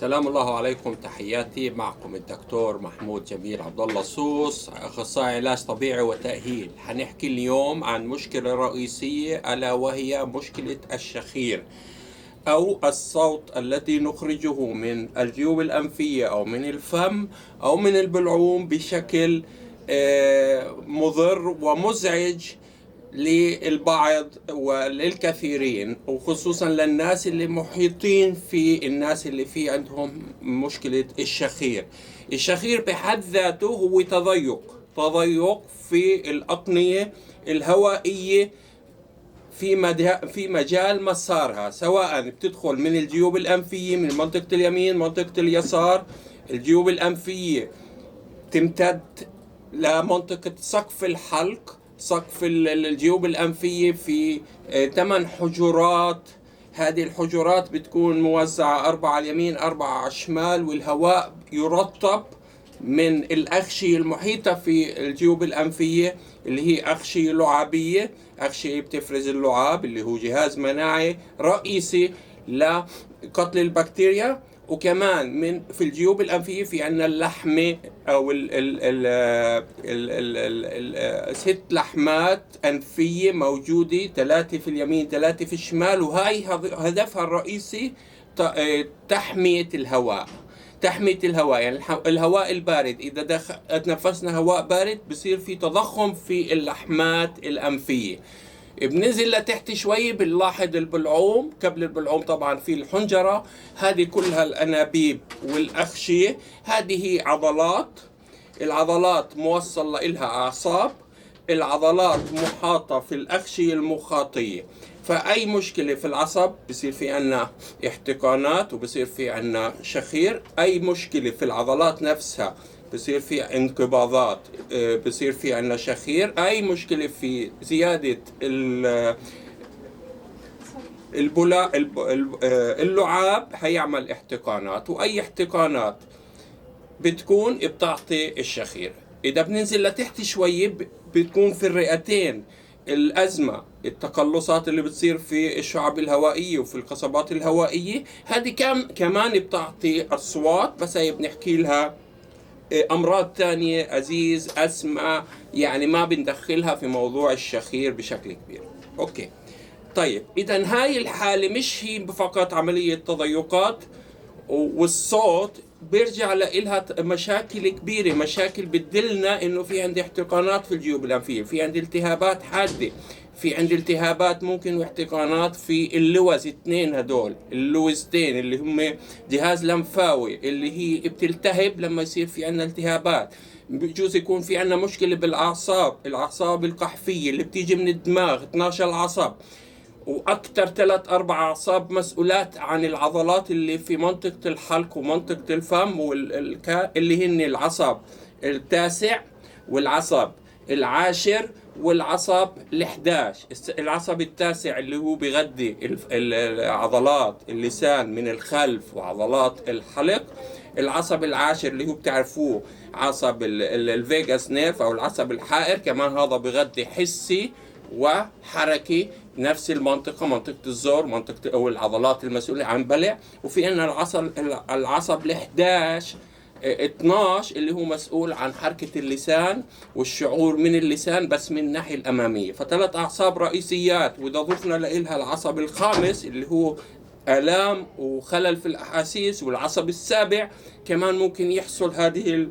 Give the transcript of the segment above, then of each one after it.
سلام الله عليكم، تحياتي. معكم الدكتور محمود جميل عبد الله صوص، اخصائي علاج طبيعي وتأهيل. حنحكي اليوم عن مشكلة رئيسية ألا وهي مشكلة الشخير أو الصوت الذي نخرجه من الجيوب الأنفية أو من الفم أو من البلعوم بشكل مضر ومزعج للبعض وللكثيرين، وخصوصا للناس اللي محيطين في الناس اللي في عندهم مشكلة الشخير. الشخير بحد ذاته هو تضيق في الأقنية الهوائية في مجال مسارها، سواء بتدخل من الجيوب الأنفية من منطقة اليمين منطقة اليسار. الجيوب الأنفية تمتد لمنطقة سقف الحلق. سقف الجيوب الأنفية في 8 حجرات. هذه الحجرات بتكون موزعة 4 على اليمين 4 على الشمال، والهواء يرطب من الأغشية المحيطة في الجيوب الأنفية اللي هي أغشية لعابية. أغشية بتفرز اللعاب اللي هو جهاز مناعي رئيسي لقتل البكتيريا. وكمان في الجيوب الأنفية في عندنا اللحمة أو ال 6 لحمات أنفية موجودة، 3 في اليمين 3 في الشمال، وهاي هدفها الرئيسي تحمية الهواء. يعني الهواء البارد، إذا تنفسنا هواء بارد بصير في تضخم في اللحمات الأنفية. بننزل لتحت شوي بنلاحظ البلعوم. قبل البلعوم طبعا في الحنجرة، هذه كلها الأنابيب والأغشية. هذه عضلات، العضلات موصل لها أعصاب. العضلات محاطة في الأغشية المخاطية، فأي مشكلة في العصب بصير في عنا احتقانات وبصير في عنا شخير. أي مشكلة في العضلات نفسها بصير في انقباضات، بصير في عنا شخير. أي مشكلة في زيادة اللعاب هيعمل احتقانات، وأي احتقانات بتكون بتعطي الشخير. إذا بننزل لتحت شوي بتكون في الرئتين الأزمة، التقلصات اللي بتصير في الشعب الهوائية وفي القصبات الهوائية. هذه كمان بتعطي أصوات، بس هي بنحكي لها أمراض تانية، أزيز، أسمى، يعني ما بندخلها في موضوع الشخير بشكل كبير. أوكي، طيب إذا هاي الحالة مش هي فقط عملية تضيقات والصوت، بيرجع لها مشاكل كبيرة، مشاكل بتدلنا إنه في عندي احتقانات في الجيوب الأنفية، في عندي التهابات حادة، في عندي التهابات ممكن واحتقانات في اللوز. 2 هدول اللوزتين اللي هم جهاز لمفاوي اللي هي بتلتهب لما يصير في عندنا التهابات. بجوز يكون في عندنا مشكلة بالأعصاب، الأعصاب القحفية اللي بتيجي من الدماغ، 12 عصب، وأكثر 3-4 أعصاب مسؤولات عن العضلات اللي في منطقة الحلق ومنطقة الفم اللي هن العصب 9 والعصب 10 والعصب 11. العصب 9 اللي هو بيغذي عضلات اللسان من الخلف وعضلات الحلق. العصب 10 اللي هو بتعرفوه عصب الفيغاس نيرف أو العصب الحائر، كمان هذا بيغذي حسي وحركي، نفس المنطقة، منطقة الزور، منطقة أو العضلات المسؤولة عن بلع. وفي عندنا العصب 11 12 اللي هو مسؤول عن حركة اللسان والشعور من اللسان بس من الناحية الأمامية. ف3 أعصاب رئيسيات، وإذا ضفنا لها العصب الخامس اللي هو آلام وخلل في الأحاسيس، والعصب السابع كمان ممكن يحصل هذه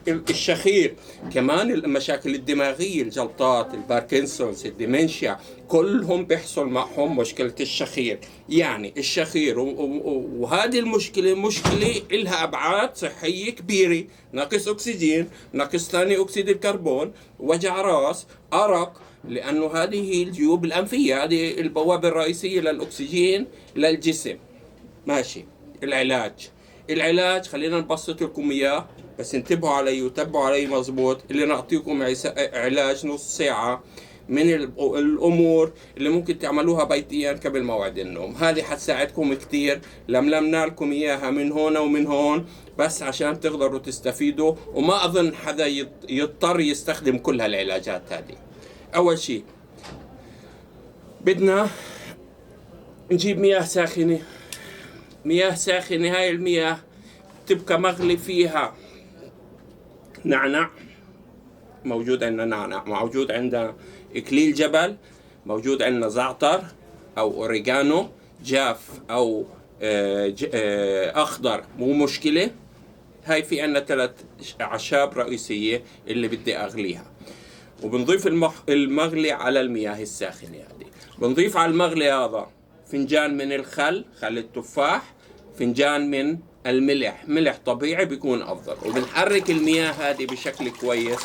الشخير. كمان المشاكل الدماغية، الجلطات، الباركنسونز، الديمنشيا، كلهم بيحصل معهم مشكلة الشخير. يعني الشخير وهذه المشكلة مشكلة إلها أبعاد صحية كبيرة: نقص أكسجين، نقص ثاني أكسيد الكربون، وجع راس، أرق، لأنه هذه الجيوب الأنفية هذه البوابة الرئيسية للأكسجين للجسم. ماشي. العلاج خلينا نبسط لكم إياه، بس انتبهوا علي وتبعوا علي مظبوط. اللي نعطيكم علاج نص ساعة من الأمور اللي ممكن تعملوها بيتيا قبل موعد النوم. هذه حتساعدكم كتير. لملمنا لكم إياها من هون ومن هون بس عشان تقدروا تستفيدوا، وما أظن حدا يضطر يستخدم كل هالعلاجات هذه. أول شيء بدنا نجيب مياه ساخنة. هاي المياه تبقى مغلي فيها نعناع، موجود عندنا نعناع، موجود عندنا إكليل جبل، موجود عندنا زعتر أو أوريغانو جاف أو أخضر، مو مشكلة. هاي في عندنا 3 أعشاب رئيسية اللي بدي أغليها. وبنضيف المغلي على المياه الساخنة هذه. بنضيف على المغلي هذا فنجان من الخل، خل التفاح، فنجان من الملح، ملح طبيعي بيكون أفضل. وبنحرك المياه هذه بشكل كويس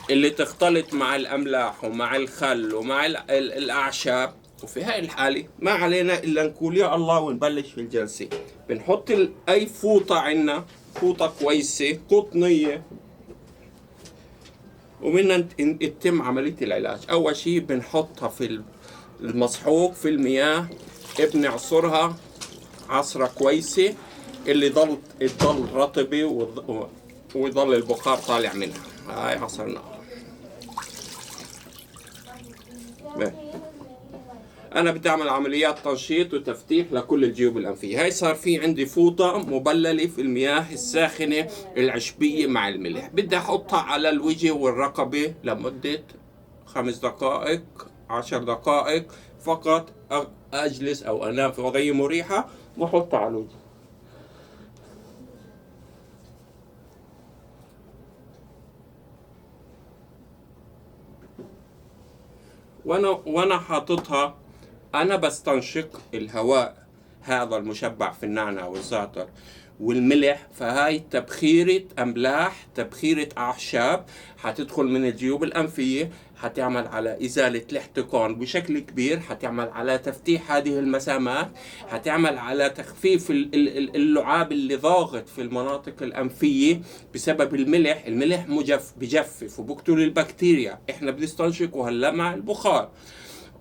اللي تختلط مع الأملاح ومع الخل ومع الأعشاب. وفي هاي الحالة ما علينا إلا نقول يا الله ونبلش في الجلسة. بنحط أي فوطة عنا، فوطة كويسة قطنية، ومنها تتم عملية العلاج. أول شيء بنحطها في المسحوق في المياه، بنعصرها عصرة كويسة اللي تضل رطبة ويضل البخار طالع منها. هاي عصرناها. أنا بدي أعمل عمليات تنشيط وتفتيح لكل الجيوب الأنفية. هاي صار في عندي فوطة مبللة في المياه الساخنة العشبية مع الملح، بدي أحطها على الوجه والرقبة لمدة 5 دقائق 10 دقائق فقط. أجلس أو أنام في وضعية مريحة وأحطها على الوجه. وأنا حاططها أنا بستنشق الهواء هذا المشبع في النعناع والزعتر والملح. فهاي تبخيرة أملاح، تبخيرة أعشاب حتدخل من الجيوب الأنفية، حتعمل على إزالة الاحتقان بشكل كبير، حتعمل على تفتيح هذه المسامات، حتعمل على تخفيف اللعاب اللي ضاغط في المناطق الأنفية بسبب الملح. الملح بجفف وبقتل البكتيريا. احنا بنستنشقه هلا مع البخار،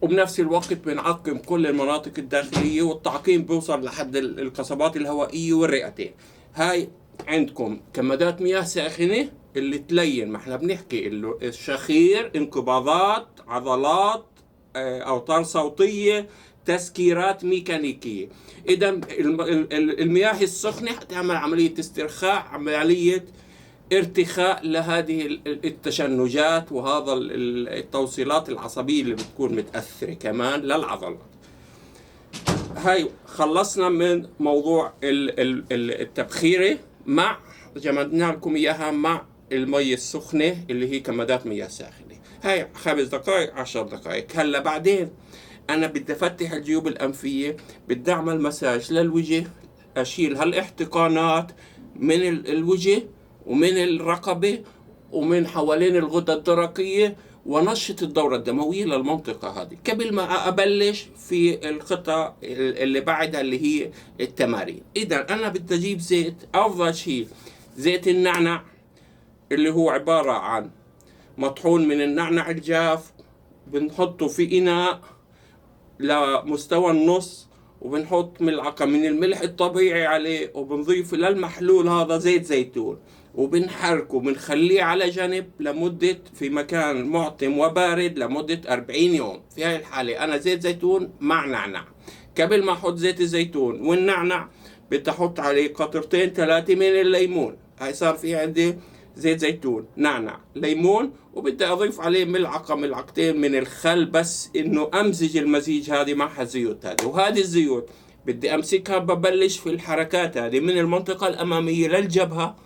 وبنفس الوقت بنعقم كل المناطق الداخلية، والتعقيم بيوصل لحد القصبات الهوائية والرئتين. هاي عندكم كمادات مياه ساخنة اللي تلين. ما احنا بنحكي الشخير، انقباضات عضلات، أوتار صوتية، تسكيرات ميكانيكية. إذا المياه السخنة حتعمل عملية استرخاء، عملية ارتخاء لهذه التشنجات وهذا التوصيلات العصبية اللي بتكون متأثرة كمان للعضلات. هاي خلصنا من موضوع التبخيرة. مع جمدنا لكم إياها مع المي السخنة اللي هي كمادات مياه ساخنة. هاي 5 دقائق 10 دقائق. هلا بعدين أنا بدي أفتح الجيوب الأنفية، بدي أعمل مساج للوجه، أشيل هالاحتقانات من الوجه ومن الرقبة ومن حوالين الغدة الدرقية، ونشط الدورة الدموية للمنطقة هذه قبل ما أبلش في الخطة اللي بعدها اللي هي التمارين. إذا أنا بدي أجيب زيت. أفضل شيء زيت النعنع اللي هو عبارة عن مطحون من النعنع الجاف، بنحطه في إناء لمستوى النص، وبنحط ملعقة من الملح الطبيعي عليه، وبنضيف للمحلول هذا زيت زيتون، وبنحركه، بنخليه على جنب لمدة في مكان معتم وبارد لمدة 40 يوم. في هاي الحالة أنا زيت زيتون مع نعنع. قبل ما أحط زيت الزيتون والنعنع بدي أحط عليه 2 3 من الليمون. هاي صار في عندي زيت زيتون، نعنع، ليمون، وبدي أضيف عليه ملعقتين من الخل، بس إنه أمزج المزيج هذه مع الزيوت هذه. وهذه الزيوت بدي أمسكها، ببلش في الحركات هذه من المنطقة الأمامية للجبهة،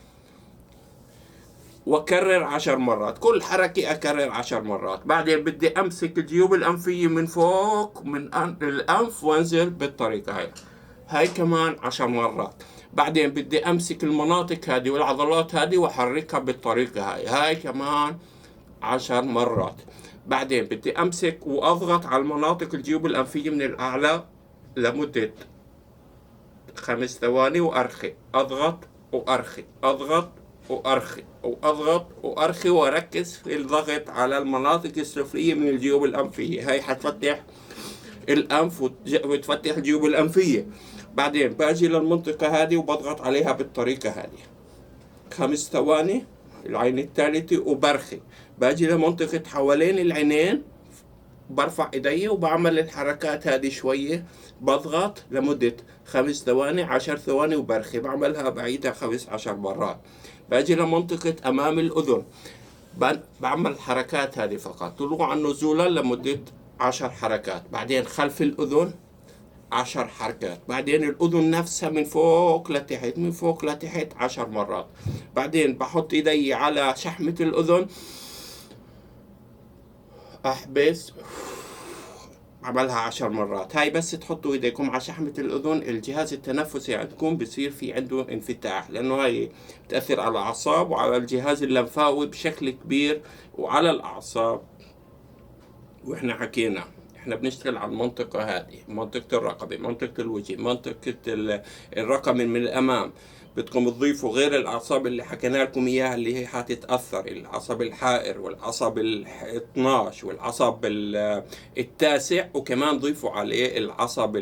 وأكرر 10 مرات. كل حركة أكرر 10 مرات. بعدين بدي أمسك الجيوب الأنفية من فوق من الأنف وأنزل بالطريقة هاي كمان 10 مرات. بعدين بدي أمسك المناطق هذه والعضلات هذه وأحركها بالطريقة هاي كمان 10 مرات. بعدين بدي أمسك وأضغط على المناطق الجيوب الأنفية من الأعلى لمدة 5 ثواني وأرخي، أضغط وأرخي، أضغط وأرخي وأضغط وأرخي، وأركز في الضغط على المناطق السفلية من الجيوب الأنفية. هاي حتفتح الأنف وتفتح الجيوب الأنفية. بعدين باجي للمنطقة هذه وبضغط عليها بالطريقة هذه 5 ثواني، العين الثالثة، وبرخي. باجي لمنطقة حوالين العينين برفع ايدي وبعمل الحركات هذه شوية، بضغط لمدة 5 ثواني 10 ثواني وبرخي، بعملها بعيدها 15 مرات. باجي لمنطقة أمام الأذن، بعمل الحركات هذه فقط طلوعا نزولا لمدة 10 حركات. بعدين خلف الأذن 10 حركات. بعدين الأذن نفسها من فوق لتحت، من فوق لتحت 10 مرات. بعدين بحط إيدي على شحمة الأذن، أحبس، عملها 10 مرات. هاي بس تحطوا ايديكم على شحمة الأذن، الجهاز التنفسي عندكم بصير في عنده انفتاح، لأنه هاي بتأثر على الأعصاب وعلى الجهاز اللمفاوي بشكل كبير وعلى الأعصاب. وإحنا حكينا إحنا بنشتغل على المنطقة هذه، منطقة الرقبة، منطقة الوجه، منطقة الرقم من الأمام. بدكم تضيفوا غير الأعصاب اللي حكينا لكم إياها اللي هي حتتأثر، العصب الحائر والعصب ال12 والعصب التاسع، وكمان ضيفوا عليه العصب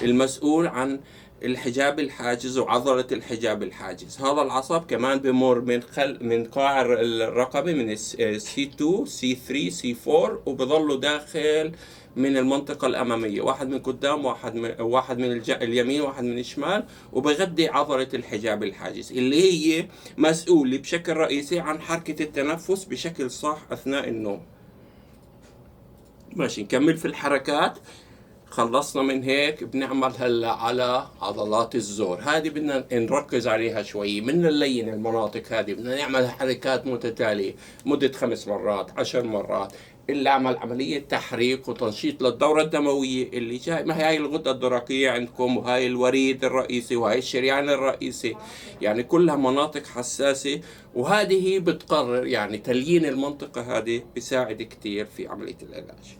المسؤول عن الحجاب الحاجز وعضلة الحجاب الحاجز. هذا العصب كمان بمر من قاع الرقبة، من C2 C3 C4، وبظلوا داخل من المنطقة الأمامية، واحد من قدام واحد من اليمين واحد من الشمال، وبغذي عضلة الحجاب الحاجز اللي هي مسؤولة بشكل رئيسي عن حركة التنفس بشكل صح أثناء النوم. ماشي، نكمل في الحركات. خلصنا من هيك، بنعمل هلا على عضلات الزور. هذه بدنا نركز عليها شوي، من نلين المناطق هذه، بدنا نعمل حركات متتالية مدة 5 مرات 10 مرات، اللي عمل عملية تحريك وتنشيط للدورة الدموية اللي جاي. ما هي الغدة الدرقية عندكم، وهاي الوريد الرئيسي، وهاي الشريان الرئيسي، يعني كلها مناطق حساسة، وهذه بتقرر يعني تليين المنطقة هذه بيساعد كتير في عملية العلاج.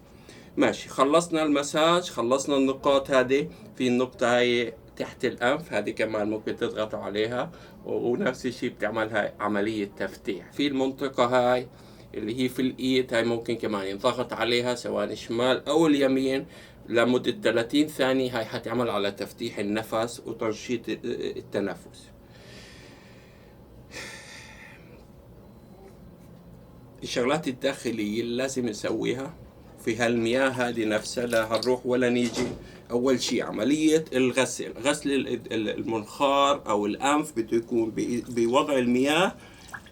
ماشي، خلصنا المساج، خلصنا النقاط هذه. في النقطة هاي تحت الأنف، هذه كمان ممكن تضغطوا عليها، ونفس الشيء بتعملها عملية تفتيح. في المنطقة هاي اللي هي في الإيد، هاي ممكن كمان ينضغط عليها سواء الشمال أو اليمين لمدة 30 ثانية. هاي حتعمل على تفتيح النفس وتنشيط التنفس. الشغلات الداخلية اللي لازم نسويها في هالمياه هذه نفسها، لا هنروح ولا نيجي. أول شيء عملية الغسل، غسل المنخار أو الأنف بده يكون بوضع المياه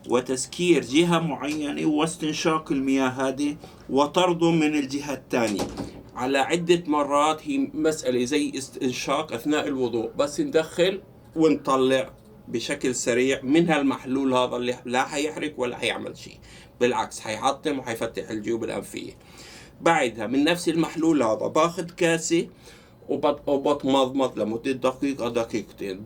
وتسكير جهة معينة واستنشاق المياه هذه وطرده من الجهة الثانية على عدة مرات. هي مسألة زي استنشاق أثناء الوضوء، بس ندخل ونطلع بشكل سريع من هالمحلول هذا اللي لا حيحرق ولا حيعمل شيء، بالعكس حيعطم وحيفتح الجيوب الأنفية. بعدها من نفس المحلول هذا باخذ كاسة وبتمضمض لمدة دقيقة دقيقتين،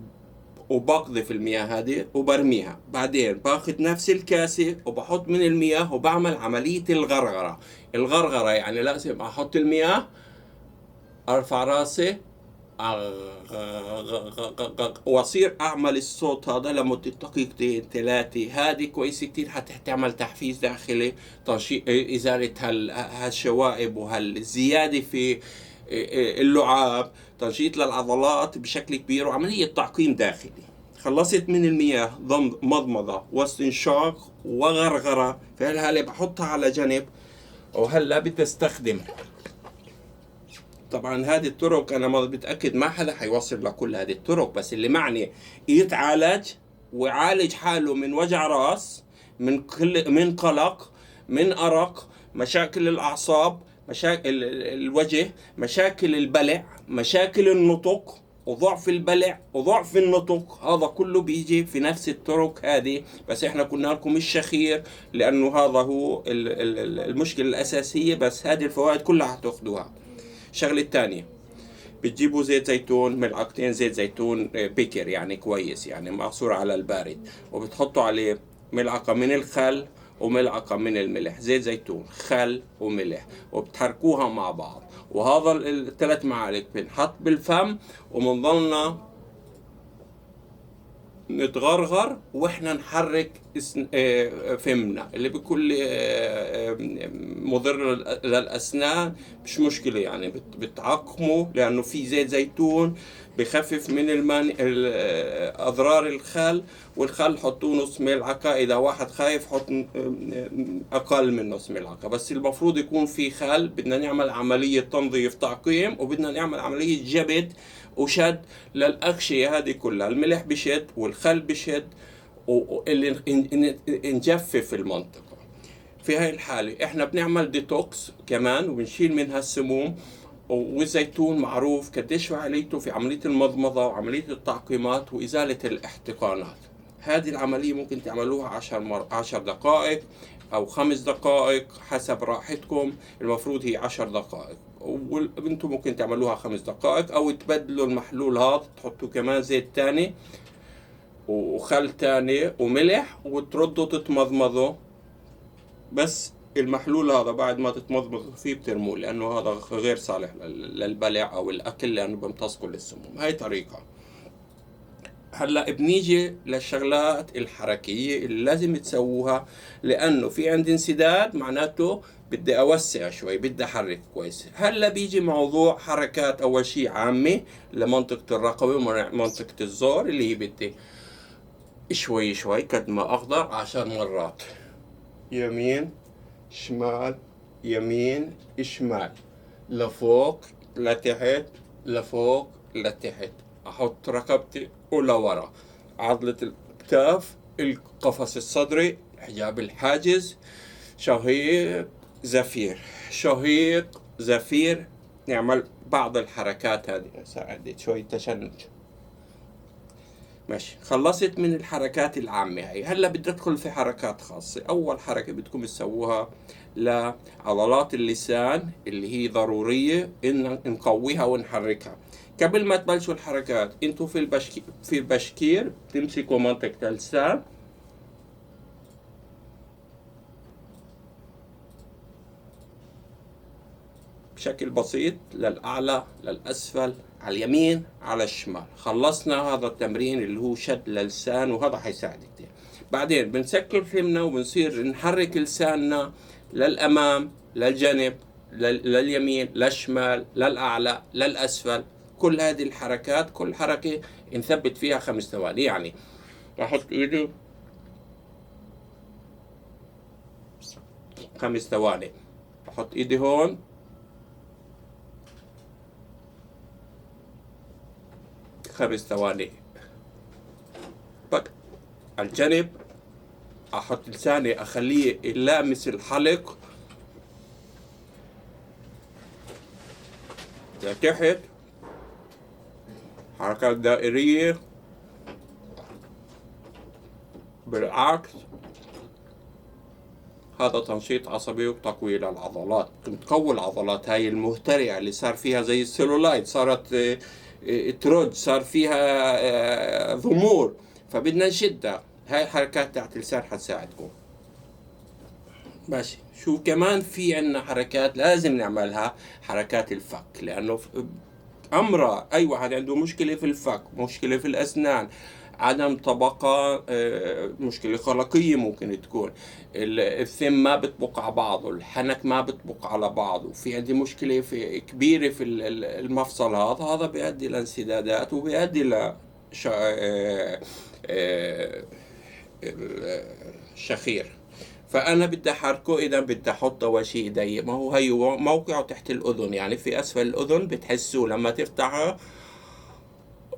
وبقذف المياه هذه وبرميها. بعدين باخذ نفس الكاسة وبحط من المياه وبعمل عملية الغرغرة. الغرغرة يعني لازم أحط المياه، أرفع راسي واصير اعمل الصوت هذا لمدة دقيقتين 3. هذه كويسة كتير، حتعمل تحفيز داخلي، تنشيط، ازالة هالشوائب وهالزيادة في اللعاب، تنشيط للعضلات بشكل كبير، وعملية تعقيم داخلي. خلصت من المياه، مضمضة واستنشاق وغرغرة، في هالحالة بحطها على جنب. وهلا بدي استخدم، طبعا هذه الطرق انا ما بتاكد ما حدا حيوصل لكل هذه الطرق، بس اللي معني يتعالج ويعالج حاله من وجع راس، من قلق، من ارق، مشاكل الاعصاب، مشاكل الوجه، مشاكل البلع، مشاكل النطق وضعف البلع وضعف النطق، هذا كله بيجي في نفس الطرق هذه. بس احنا قلنا لكم الشخير لانه هذا هو المشكلة الاساسية، بس هذه الفوائد كلها حتاخذوها. الشغلة الثانية، بتجيبوا زيت زيتون، ملعقتين زيت زيتون بيكر يعني كويس، يعني معصور على البارد، وبتحطوا عليه ملعقة من الخل وملعقة من الملح. زيت زيتون، خل وملح، وبتحركوها مع بعض. وهذا ال3 معالق بنحط بالفم، ومنضلنا نتغرغر واحنا نحرك فمنا اللي بكل مضر للأسنان مش مشكلة يعني، بتعقمه لأنه في زيت زيتون بخفف من أضرار الخل. والخل حطوه نص ملعقة، إذا واحد خايف حط أقل من نص ملعقة، بس المفروض يكون في خل. بدنا نعمل عملية تنظيف تعقيم، وبدنا نعمل عملية جبد وشد للأغشية هذه كلها. الملح بشد والخل بشد، واللي نجفف المنطقة. في هاي الحالة احنا بنعمل ديتوكس كمان وبنشيل منها السموم. والزيتون معروف قديش فعاليته في عملية المضمضة وعملية التعقيمات وإزالة الاحتقانات. هذه العملية ممكن تعملوها 10 دقائق أو 5 دقائق حسب راحتكم. المفروض هي 10 دقائق، وانتم ممكن تعملوها 5 دقائق، أو تبدلوا المحلول هذا تحطوا كمان زيت تاني وخل تاني وملح وتردوا تتمضمضوا. بس المحلول هذا بعد ما تتمضمض فيه بترموه، لأنه هذا غير صالح للبلع أو الأكل، لأنه بيمتص كل السموم. هاي طريقة. هلا بنيجي للشغلات الحركية اللي لازم تسووها، لأنه في عندي انسداد، معناته بدي أوسع شوي، بدي أحرك كويس. هلا بيجي موضوع حركات. أول شيء عامة لمنطقة الرقبة ومنطقة الزور، اللي هي بدي شوي شوي قد ما أقدر 10 مرات، يمين شمال يمين شمال، لفوق لتحت لفوق لتحت. أحط رقبتي ولورا، عضلة الكتاف، القفص الصدري، حجاب الحاجز، شهيق زفير شهيق زفير. نعمل بعض الحركات هذه، ساعدت شوي تشنج. ماشي، خلصت من الحركات العامة هاي. هلا بدي ادخل في حركات خاصة. اول حركة بدكم تسووها لعضلات اللسان اللي هي ضرورية ان نقويها ونحركها. قبل ما تبلشوا الحركات، انتوا في البشكير تمسكوا منطقة اللسان بشكل بسيط، للأعلى للأسفل، على اليمين على الشمال. خلصنا هذا التمرين اللي هو شد للسان، وهذا حيساعد كتير. بعدين بنسكر فمنا وبنصير نحرك لساننا للأمام للجنب لليمين للشمال للأعلى للأسفل. كل هذه الحركات، كل حركة نثبت فيها 5 ثواني. يعني أحط إيدي 5 ثواني، أحط إيدي هون 5 ثواني، على الجنب احط لساني اخليه لامس الحلق لتحت، حركات دائرية بالعكس. هذا تنشيط عصبي وتقوية للعضلات. بتقوي العضلات هاي المهترئة اللي صار فيها زي السيلولايت، صارت ترد، صار فيها ضمور، فبدنا نشدها. هاي الحركات تاعت اللسان حتساعدكم. ماشي. شو كمان في عنا حركات لازم نعملها؟ حركات الفك، لأنه أمر أي واحد عنده مشكلة في الفك، مشكلة في الأسنان، عدم طبقة، مشكلة خلقية ممكن تكون، الثم ما بتبق على بعضه، الحنك ما بتبق على بعضه، في عندي مشكلة كبيرة في المفصل هذا بيؤدي لانسدادات وبيؤدي ل الشخير. فأنا بدي أحركه. إذا بدي أحط أول شيء إيدي، ما هو هي موقعه تحت الأذن، يعني في أسفل الأذن بتحسوا لما تفتحها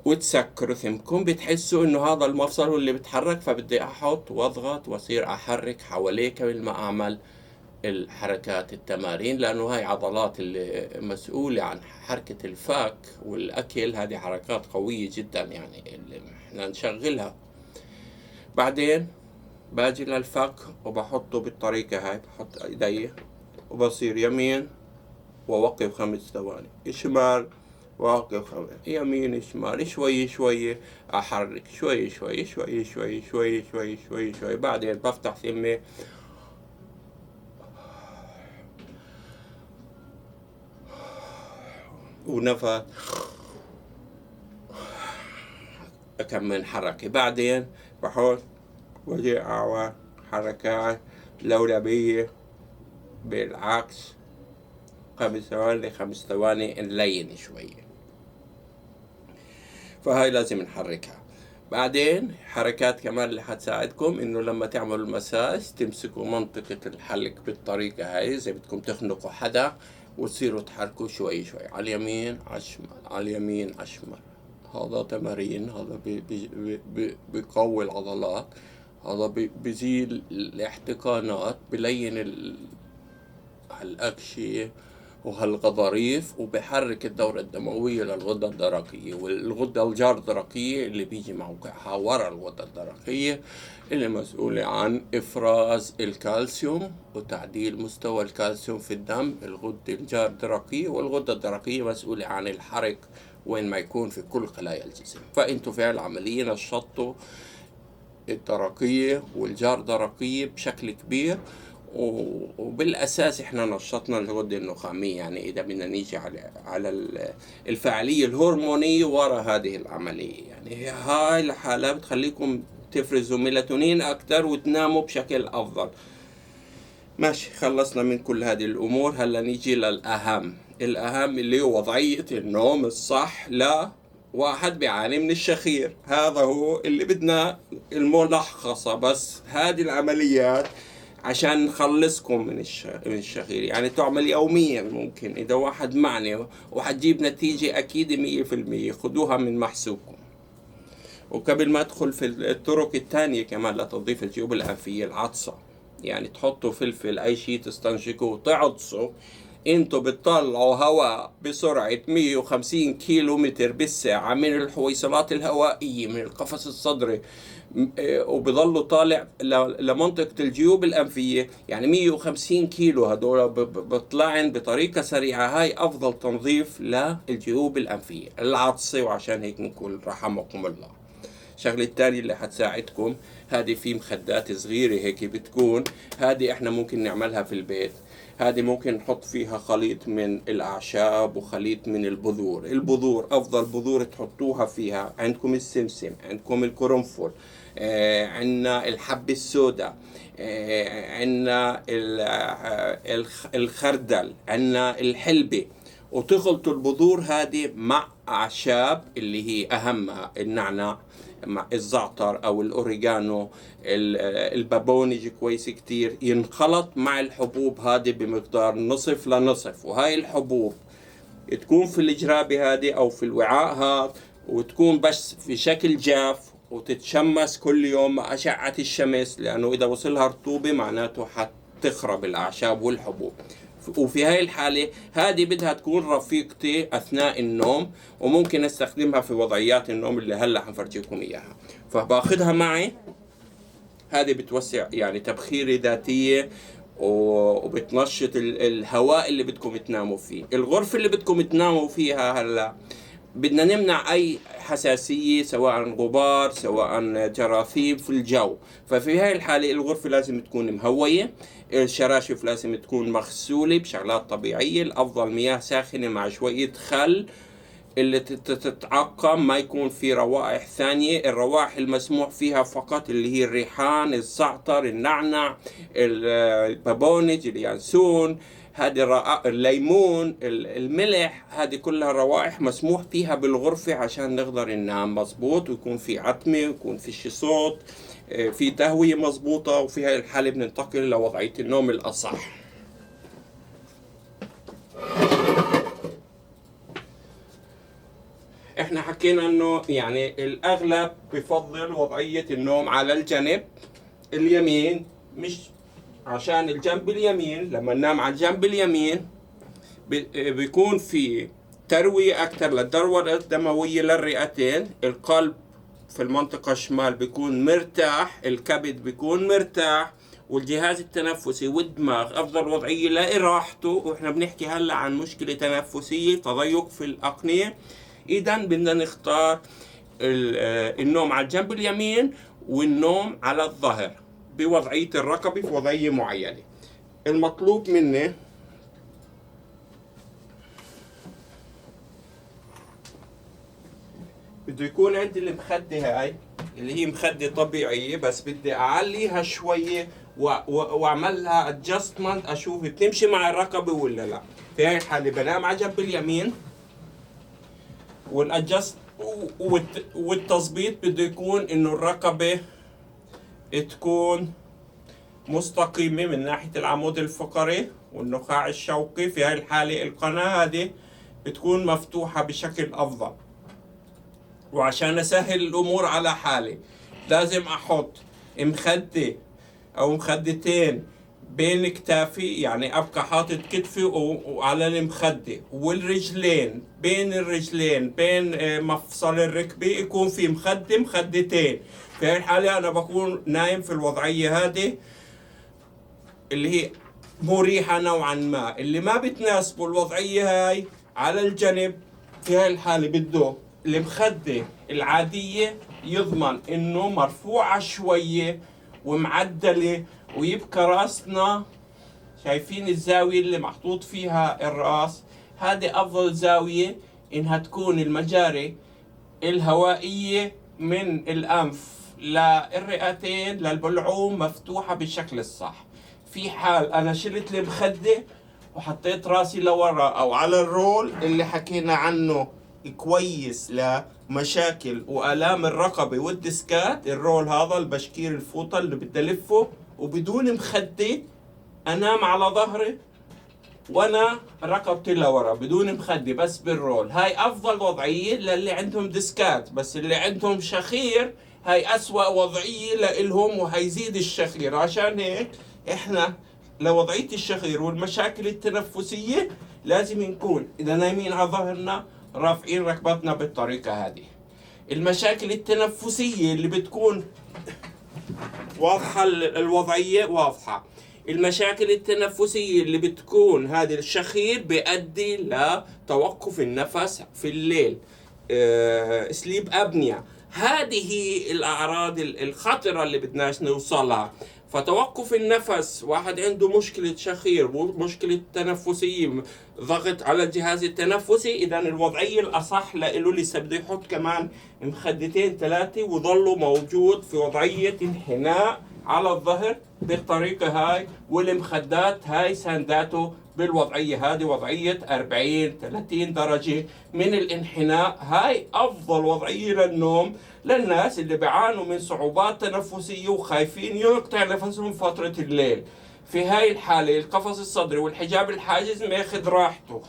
وتسكروا ثمكم بتحسوا إنه هذا المفصل هو اللي بتحرك. فبدي أحط وأضغط وأصير أحرك حواليه قبل ما أعمل الحركات التمارين، لأنه هاي عضلات اللي مسؤولة عن حركة الفك والأكل. هذه حركات قوية جدا يعني اللي إحنا نشغلها. بعدين باجي للفك وبحطه بالطريقة هاي، بحط ايدي وبصير يمين ووقف 5 ثواني، شمال ووقف 5، يمين شمال، شوي شوي احرك، شوي شوي شوي شوي شوي شوي شوي شوي. بعدين بفتح ثمي ونفس، أكمل حركة. بعدين بحط وجه أعور، حركات لولبية بالعكس، 5 ثواني ل5 ثواني نلين شوية، فهاي لازم نحركها. بعدين حركات كمان اللي حتساعدكم انه لما تعملوا المساج تمسكوا منطقة الحلق بالطريقة هاي، زي بدكم تخنقوا حدا وتصيروا تحركوا شوي شوي على اليمين على الشمال، على اليمين على الشمال. هذا تمارين، هذا بيقوي العضلات، هذا بيزيل الاحتقانات، بلين هالأغشية وهالغضاريف، وبحرك الدورة الدموية للغدة الدرقية، والغدة الجار الدرقية اللي بيجي موقعها ورا الغدة الدرقية، اللي مسؤولة عن إفراز الكالسيوم وتعديل مستوى الكالسيوم في الدم. الغدة الجار الدرقية، والغدة الدرقية مسؤولة عن الحرق وين ما يكون في كل خلايا الجسم. فأنتوا في العملية نشطوا الدرقية والجار الدرقية بشكل كبير، وبالاساس احنا نشطنا الغده النخاميه. يعني اذا بدنا نيجي على الفعاليه الهرمونيه وراء هذه العمليه، يعني هاي الحاله بتخليكم تفرزوا ميلاتونين اكثر وتناموا بشكل افضل. ماشي، خلصنا من كل هذه الامور. هلا نيجي للاهم، الاهم اللي هو وضعيه النوم الصح واحد بيعاني من الشخير. هذا هو اللي بدنا الملخصة، بس هذه العمليات عشان نخلصكم من الشخير. يعني تعمل يوميا، ممكن إذا واحد معني وحتجيب نتيجة أكيد 100%. خدوها من محسوبكم. وقبل ما أدخل في الطرق الثانية كمان لتنظيف الجيوب الأنفية، العطسة. يعني تحطوا فلفل، أي شيء تستنشقوا وتعطسوا، انتوا بتطلعوا هواء بسرعة 150 كيلو متر بالساعة من الحويصلات الهوائية من القفص الصدري، وبضلوا طالع لمنطقة الجيوب الأنفية. يعني 150 كيلو هدول بطلعن بطريقة سريعة. هاي أفضل تنظيف للجيوب الأنفية، العطسة. وعشان هيك نقول رحمكم الله. الشغلة الثانية اللي حتساعدكم، هذه في مخدات صغيرة هيك بتكون، هذه احنا ممكن نعملها في البيت. هذه ممكن نحط فيها خليط من الأعشاب وخليط من البذور. البذور أفضل بذور تحطوها فيها. عندكم السمسم، عندكم القرنفل، عندنا الحب السوداء، عندنا الخردل، عندنا الحلبة. وتخلطوا البذور هذه مع أعشاب اللي هي أهمها النعناع مع الزعتر أو الأوريجانو، البابونج كويس كتير، ينخلط مع الحبوب هذه بمقدار نصف لنصف. وهاي الحبوب تكون في الجرابة هذه أو في الوعاء هذا، وتكون بس في شكل جاف، وتتشمس كل يوم مع أشعة الشمس، لأنه إذا وصلها رطوبة معناته حتخرب الأعشاب والحبوب. وفي هاي الحالة هذه بدها تكون رفيقتي أثناء النوم، وممكن استخدمها في وضعيات النوم اللي هلا حنفرجيكم إياها. فباخذها معي. هذه بتوسع يعني تبخيرة ذاتية، وبتنشط الهواء اللي بدكم تناموا فيه. الغرفة اللي بدكم تناموا فيها هلا بدنا نمنع أي حساسية، سواء غبار سواء جراثيم في الجو. ففي هاي الحالة الغرفة لازم تكون مهوية، الشراشف لازم تكون مغسولة بشغلات طبيعية، الأفضل مياه ساخنة مع شوية خل اللي تتعقم، ما يكون في روائح ثانية. الروائح المسموح فيها فقط اللي هي الريحان، الزعتر، النعنع، البابونج، اليانسون، هذه الليمون، الملح. هذه كلها روائح مسموح فيها بالغرفة عشان نقدر ننام مظبوط، ويكون في عتمة، ويكون في صوت، في تهوية مظبوطة. وفي هاي الحالة بننتقل لوضعية النوم الأصح. احنا حكينا انه يعني الاغلب بفضل وضعية النوم على الجنب اليمين، مش عشان الجنب اليمين لما ننام على الجنب اليمين بيكون في تروية اكثر للدورة الدموية للرئتين. القلب في المنطقة الشمال بيكون مرتاح، الكبد بيكون مرتاح، والجهاز التنفسي والدماغ افضل وضعية لراحته. واحنا بنحكي هلا عن مشكلة تنفسية، تضيق في الأقنية. إذا بدنا نختار النوم على الجنب اليمين والنوم على الظهر بوضعية الركبة في وضعية معينة. المطلوب مني بده يكون عندي المخدة هاي اللي هي مخدة طبيعية، بس بدي أعليها شوية وأعمل لها ادجستمنت، أشوف بتمشي مع الرقبة ولا لا. في هاي الحالة بنام على جنب اليمين، والادجست والتظبيط بده يكون إنه الرقبة تكون مستقيمة من ناحية العمود الفقري والنخاع الشوكي. في هاي الحالة القناة هذه بتكون مفتوحة بشكل أفضل. وعشان أسهل الأمور على حالي لازم أحط مخدة أو مخدتين بين كتافي، يعني أبقى حاطط كتفي وعلى المخدة، والرجلين بين الرجلين بين مفصل الركبة يكون في مخدتين. في هاي الحالة أنا بكون نايم في الوضعية هذه اللي هي مريحة نوعا ما. اللي ما بتناسبه الوضعية هاي على الجنب، في هاي الحالة بده المخدة العادية يضمن انه مرفوعة شوية ومعدلة، ويبقى راسنا شايفين الزاوية اللي محطوط فيها الراس. هذه افضل زاوية، انها تكون المجاري الهوائية من الانف للرئتين للبلعوم مفتوحة بالشكل الصح. في حال انا شلت المخدة وحطيت راسي لورا او على الرول اللي حكينا عنه كويس لمشاكل وآلام الرقبة والديسكات، الرول هذا البشكير الفوطة اللي بدي ألفه وبدون مخدة، أنام على ظهري وأنا رقبتي لورا بدون مخدة بس بالرول. هاي أفضل وضعية للي عندهم ديسكات، بس اللي عندهم شخير هاي أسوأ وضعية لإلهم وهيزيد الشخير. عشان هيك إحنا لوضعية الشخير والمشاكل التنفسية لازم نكون إذا نايمين على ظهرنا رافعين ركبتنا بالطريقة هذه. المشاكل التنفسية اللي بتكون واضحة، الوضعية واضحة. المشاكل التنفسية اللي بتكون هذا الشخير بيؤدي لتوقف النفس في الليل، سليب أبنيا. هذه هي الأعراض الخطرة اللي بدناش نوصلها. فتوقف النفس، واحد عنده مشكلة شخير، مشكلة تنفسية، ضغط على الجهاز التنفسي، إذا الوضعية الأصح له لسه بده يحط كمان مخدتين 3 وظله موجود في وضعية انحناء على الظهر بالطريقة هاي، والمخدات هاي سانداته بالوضعية هذه، وضعية 40-30 درجة من الانحناء. هاي أفضل وضعية للنوم للناس اللي بيعانوا من صعوبات تنفسية وخايفين يقطع نفسهم فترة الليل. في هاي الحالة القفص الصدري والحجاب الحاجز ماخذ راحته.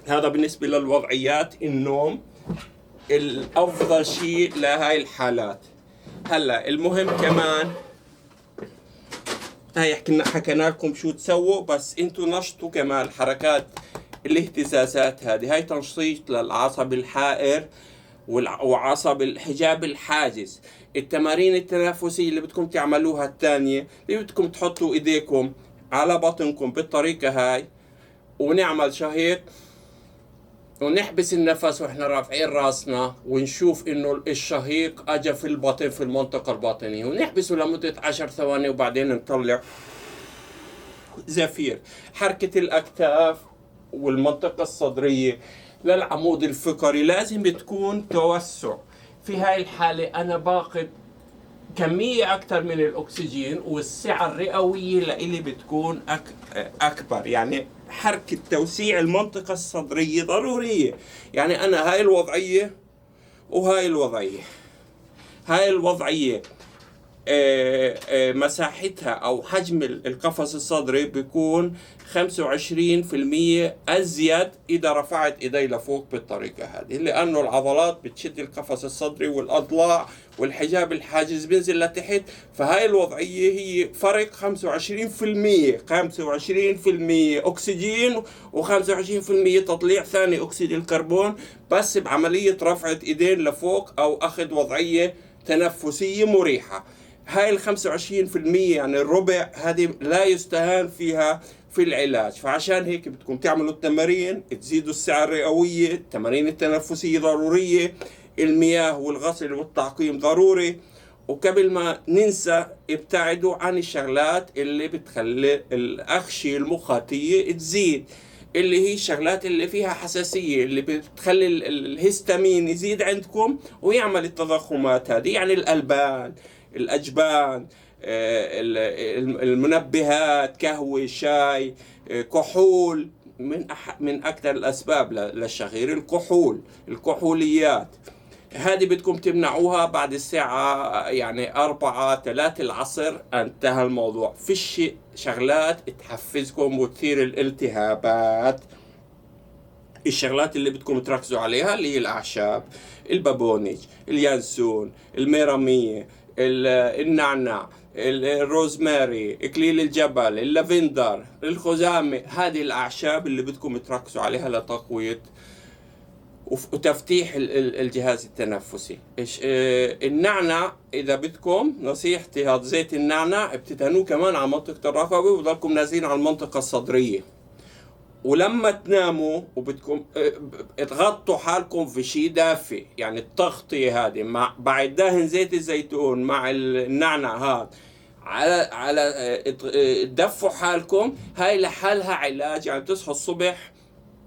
هذا بالنسبة للوضعيات النوم الأفضل شيء لهاي الحالات. هلا المهم كمان هاي حكينا لكم شو تسووا، بس انتوا نشطوا كمان حركات الاهتزازات هذه. هاي تنشيط للعصب الحائر وعصب الحجاب الحاجز. التمارين التنفسية اللي بدكم تعملوها الثانية، اللي بدكم تحطوا ايديكم على بطنكم بالطريقة هاي ونعمل شهيق ونحبس النفس واحنا رافعين راسنا، ونشوف انه الشهيق اجى في البطن في المنطقة الباطنية، ونحبسه لمدة 10 ثواني وبعدين نطلع زفير. حركة الأكتاف والمنطقة الصدرية للعمود الفقري لازم بتكون توسع. في هاي الحالة أنا باخذ كمية أكثر من الأكسجين، والسعة الرئوية لإلي بتكون أكبر. يعني حركة توسيع المنطقة الصدرية ضرورية. يعني أنا هاي الوضعية وهاي الوضعية، هاي الوضعية مساحتها أو حجم القفص الصدري بيكون 25% أزيد إذا رفعت إيدي لفوق بالطريقة هذه، لأنه العضلات بتشد القفص الصدري والأضلاع والحجاب الحاجز بينزل لتحت. فهاي الوضعية هي فرق 25%، 25% أكسجين و25% تطليع ثاني أكسيد الكربون، بس بعملية رفعة إيدين لفوق أو أخذ وضعية تنفسية مريحة. هاي 25% يعني الربع، هذه لا يستهان فيها في العلاج. فعشان هيك بدكم تعملوا التمارين تزيدوا السعة الرئوية، التمارين التنفسية ضرورية، المياه والغسل والتعقيم ضروري. وقبل ما ننسى ابتعدوا عن الشغلات اللي بتخلي الأغشية المخاطية تزيد. اللي هي الشغلات اللي فيها حساسية، اللي بتخلي الهستامين يزيد عندكم ويعمل التضخمات هذه، يعني الألبان، الأجبان، المنبهات، قهوة، شاي، كحول. من أكثر الأسباب للشخير الكحول، الكحوليات هذه بدكم تمنعوها بعد الساعة يعني 4-3 العصر، انتهى الموضوع. فيش شغلات تحفزكم وتثير الالتهابات. الشغلات اللي بدكم تركزوا عليها اللي هي الأعشاب، البابونج، اليانسون، الميرامية، النعناع، الروزماري، إكليل الجبل، اللافندر، الخزامة. هذه الأعشاب اللي بدكم تركزوا عليها لتقوية وتفتيح الجهاز التنفسي. النعنع إذا بدكم نصيحتي، هذا زيت النعنع بتدهنوه كمان على منطقة الرقبة وبضلكم نازلين على المنطقة الصدرية. ولما تناموا وبدكم تغطوا حالكم في شيء دافئ، يعني التغطية هذه مع بعد دهن زيت الزيتون مع النعنع هذا على تدفوا حالكم. هاي لحالها علاج، يعني تصحوا الصبح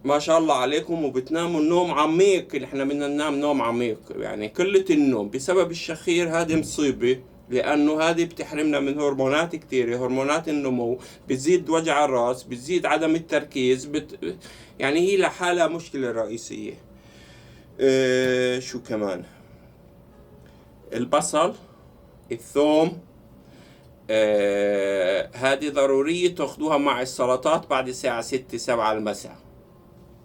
ما شاء الله عليكم وبتناموا النوم عميق. احنا بدنا ننام نوم عميق، يعني قلة النوم بسبب الشخير هذه مصيبة، لأنه هذه بتحرمنا من هرمونات كتيرة، هرمونات النمو، بتزيد وجع الرأس، بتزيد عدم التركيز، يعني هي لحالها مشكلة رئيسية. شو كمان؟ البصل، الثوم، هذه ضرورية تاخدوها مع السلطات بعد الساعة 6-7 المساء.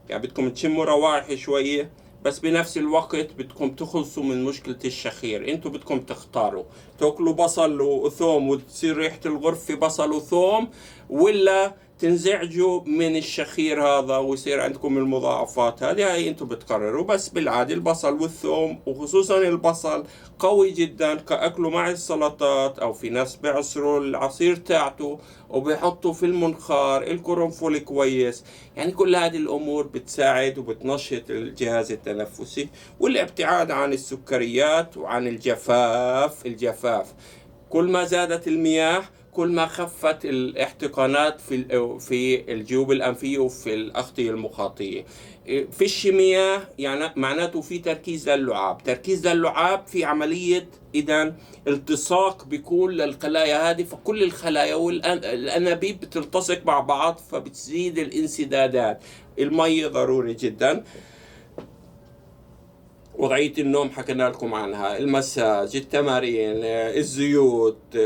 يعني بدكم تشموا روائح شوية، بس بنفس الوقت بدكم تخلصوا من مشكلة الشخير. انتوا بدكم تختاروا تاكلوا بصل وثوم وتصير ريحة الغرفة بصل وثوم، ولا تنزعجوا من الشخير هذا ويصير عندكم المضاعفات هذه. هاي انتوا بتقرروا. بس بالعادة البصل والثوم وخصوصا البصل قوي جدا كأكلوا مع السلطات، او في ناس بيعصروا العصير تاعته وبيحطوا في المنخار، القرنفل كويس. يعني كل هذه الامور بتساعد وبتنشط الجهاز التنفسي. والابتعاد عن السكريات وعن الجفاف. كل ما زادت المياه كل ما خفت الاحتقانات في الجيوب الأنفية وفي الأغطية المخاطية. فيش مياه يعني معناته في تركيز للعاب. تركيز للعاب في عملية إذن التصاق بيكون للخلايا هذه، فكل الخلايا والأنابيب بتلتصق مع بعض فبتزيد الانسدادات. المية ضروري جدا. وضعية النوم حكينا لكم عنها، المساج، التمارين، الزيوت،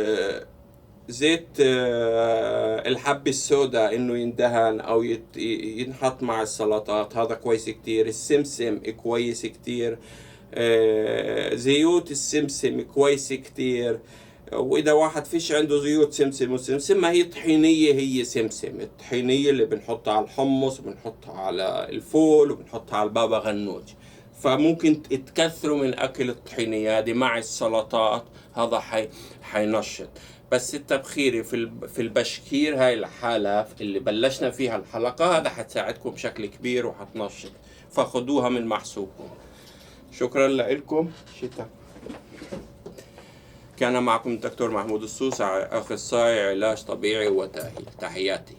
زيت الحب السوداء انه يندهن او ينحط مع السلطات، هذا كويس كتير. السمسم كويس كتير، زيوت السمسم كويس كتير. واذا واحد فيش عنده زيوت سمسم، والسمسم ما هي طحينية، هي سمسم. الطحينية اللي بنحطها على الحمص وبنحطها على الفول وبنحطها على البابا غنوج. فممكن تكثروا من اكل الطحينية هذه مع السلطات، هذا حينشط. بس التبخير في البشكير هاي الحالة اللي بلشنا فيها الحلقة، هذا حتساعدكم بشكل كبير وحتنشط، فخدوها من محسوبكم. شكرا لكم. شتاء. كان معكم الدكتور محمود السوس، أخصائي علاج طبيعي وتأهيل. تحياتي.